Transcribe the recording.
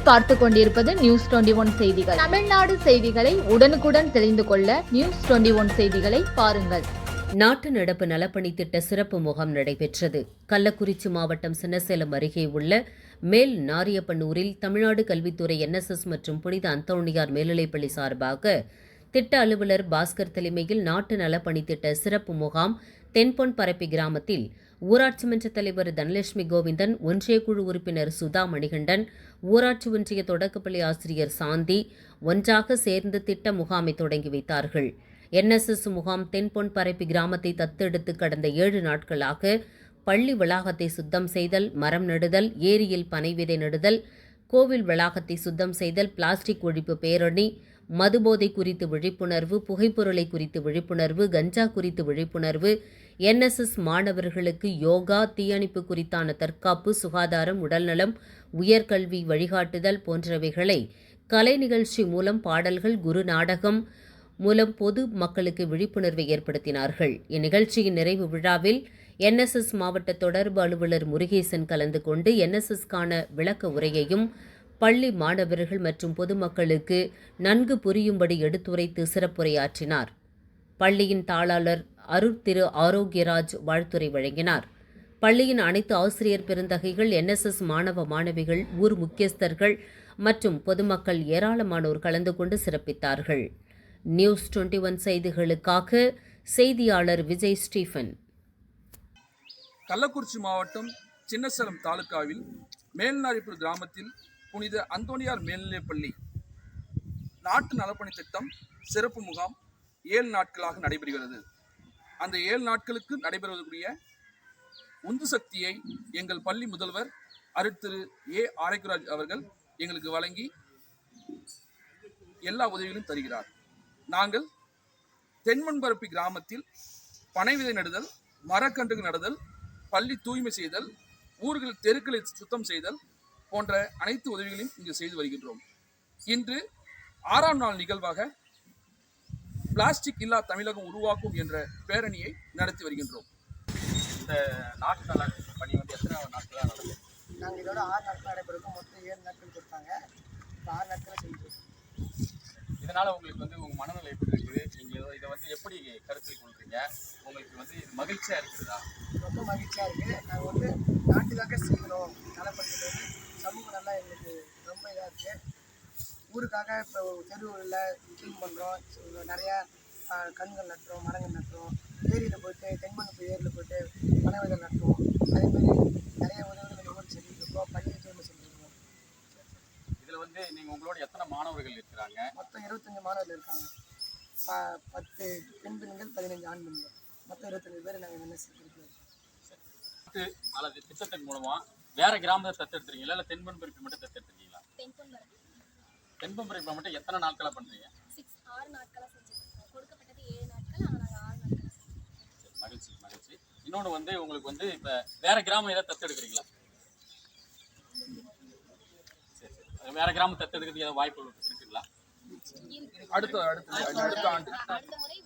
நீங்கள் பார்த்து கொண்டிருப்பது நியூஸ் 21 செய்திகள். தமிழ்நாடு செய்திகளை உடனுக்குடன் தெரிந்து கொள்ள நியூஸ் 21 செய்திகளை பாருங்கள். நாட்டு நடப்பு நலப்பணி திட்ட சிறப்பு முகாம் நடைபெற்றது. கள்ளக்குறிச்சி மாவட்டம் சின்னசேலம் அருகே உள்ள மேல் நாரியப்பனூரில் தமிழ்நாடு கல்வித்துறை NSS மற்றும் புனித அந்தோணியார் மேல்நிலைப்பள்ளி சார்பாக திட்ட அலுவலர் பாஸ்கர் தலைமையில் நாட்டு நலப்பணி திட்ட சிறப்பு முகாம் தென்பொன் பரப்பி கிராமத்தில் ஊராட்சி மன்ற தலைவர் தனலட்சுமி கோவிந்தன், ஒன்றிய குழு உறுப்பினர் சுதா மணிகண்டன், ஊராட்சி ஒன்றிய தொடக்கப்பள்ளி ஆசிரியர் சாந்தி ஒன்றாக சேர்ந்து திட்ட முகாமை தொடங்கி வைத்தார்கள். NSS முகாம் தென்பொன் பரப்பி கிராமத்தை தத்தெடுத்து கடந்த 7 நாட்களாக பள்ளி வளாகத்தை சுத்தம் செய்தல், மரம் நடுதல், ஏரியில் பனை விதை நடுதல், கோவில் வளாகத்தை சுத்தம் செய்தல், பிளாஸ்டிக் ஒழிப்பு பேரணி, மதுபோதை குறித்து விழிப்புணர்வு, புகைப்பொருளை குறித்து விழிப்புணர்வு, கஞ்சா குறித்து விழிப்புணர்வு, NSS மாணவர்களுக்கு யோகா, தீயணைப்பு குறித்தான தற்காப்பு, சுகாதாரம், உடல்நலம், உயர்கல்வி வழிகாட்டுதல் போன்றவைகளை கலை நிகழ்ச்சி மூலம், பாடல்கள், குரு நாடகம் மூலம் பொது மக்களுக்கு விழிப்புணர்வை ஏற்படுத்தினார்கள். இந்நிகழ்ச்சியின் நிறைவு விழாவில் NSS மாவட்ட தொடர்பு அலுவலர் முருகேசன் கலந்து கொண்டு NSS-க்கான விளக்க உரையையும் பள்ளி மாணவர்கள் மற்றும் பொதுமக்களுக்கு நன்கு புரியும்படி எடுத்துரைத்து சிறப்புரையாற்றினார். பள்ளியின் தாளாளர் திரு ஆரோக்கியராஜ் வாழ்த்துரை வழங்கினார். பள்ளியின் அனைத்து ஆசிரியர் பெருந்தகைகள், NSS மாணவ மாணவிகள், ஊர் முக்கியஸ்தர்கள் மற்றும் பொதுமக்கள் ஏராளமானோர் கலந்து கொண்டு சிறப்பித்தார்கள். நியூஸ் 21 செய்திகளுக்காக செய்தியாளர் விஜய் ஸ்டீஃபன். கள்ளக்குறிச்சி மாவட்டம் சின்னசேலம் தாலுகாவில் மேல்நாரிப்பூர் கிராமத்தில் புனித அந்தோணியார் மேல்நிலைப்பள்ளி நாட்டு நலப்பணி திட்டம் சிறப்பு முகாம் 7 நாட்களாக நடைபெறுகிறது. அந்த 7 நாட்களுக்கு நடைபெறுவதற்குரிய உந்து சக்தியை எங்கள் பள்ளி முதல்வர் திரு ஆரோக்கியராஜ் அவர்கள் எங்களுக்கு வழங்கி எல்லா உதவிகளும் தருகிறார். நாங்கள் தென்பொன்பரப்பி கிராமத்தில் பனை விதை நடுதல், மரக்கன்றுகள் நடுதல், பள்ளி தூய்மை செய்தல், ஊர்கள் தெருக்களை சுத்தம் செய்தல் போன்ற அனைத்து உதவிகளையும் இங்கு செய்து வருகின்றோம். இன்று 6ஆம் நாள் நிகழ்வாக பிளாஸ்டிக் இல்லா தமிழகம் உருவாக்கும் என்ற பேரணியை நடத்தி வருகின்றோம். இந்த நாட்டு நல பணி எத்தனை நாட்களாக நடக்கும்? நாங்கள் இதோட 6 நாட்கள் நடைபெறும். மொத்தம் 7 நாட்கள் கொடுத்தாங்க. இப்போ 6 நாட்கள் செஞ்சோம். இதனால உங்களுக்கு உங்கள் மனநிலை எப்படி இருக்குது? நீங்கள் இதை எப்படி கருத்தில் கொள்றீங்க? உங்களுக்கு இது மகிழ்ச்சியாக இருக்கிறதா? ரொம்ப மகிழ்ச்சியாக இருக்குது. நாங்கள் நாட்டுக்காக செய்கிறோம். நலப்பணிகள் சமூகம் நல்லா எங்களுக்கு ரொம்ப இதாக இருக்குது. ஊருக்காக இப்போ தெருவில் க்ளீன் பண்ணுறோம், நிறையா கண்கள் நட்டுறோம், மரங்கள் நட்டுறோம், ஏரியில் போய்ட்டு தென்மணப்பு ஏரியில் போய்ட்டு பனை விதை நட்டுறோம். அதேமாதிரி நிறைய உதவிகள் ஒவ்வொரு செஞ்சுருக்கோம். பள்ளியை தூய்மை செஞ்சுருக்கோம். இதில் நீங்கள் உங்களோட எத்தனை மாணவர்கள் இருக்கிறாங்க? மொத்தம் 25 மாணவர்கள் இருக்காங்க. 10 பெண் பெண்கள், 15 ஆண் பெண்கள், மொத்தம் 25 பேர் நாங்கள் என்ன செஞ்சுருக்கோம். அல்லது திட்டத்தின் மூலமாக வேற கிராமத்தை தத்தெடுத்துறீங்களா, இல்லை தென்பொன்பரப்பி மட்டும் தத்தெடுத்துருக்கீங்களா? தென்பொன்பரப்பி மட்டும் எத்தனை நாட்களாக பண்ணுறீங்க? 6 நாட்களாக செஞ்சுருக்கோம். கொடுக்கப்பட்டது 7 நாட்கள், ஆனால் நாங்கள் 6 நாட்கள். சரி, மகிழ்ச்சி. இன்னொன்று உங்களுக்கு இப்போ வேற கிராமம் ஏதாவது தத்தெடுக்கிறீங்களா? சரி, வேற கிராமம் தத்தெடுக்கிறதுக்கு ஏதாவது வாய்ப்பு இருக்குங்களா? அடுத்த ஆண்டு அடுத்த முறை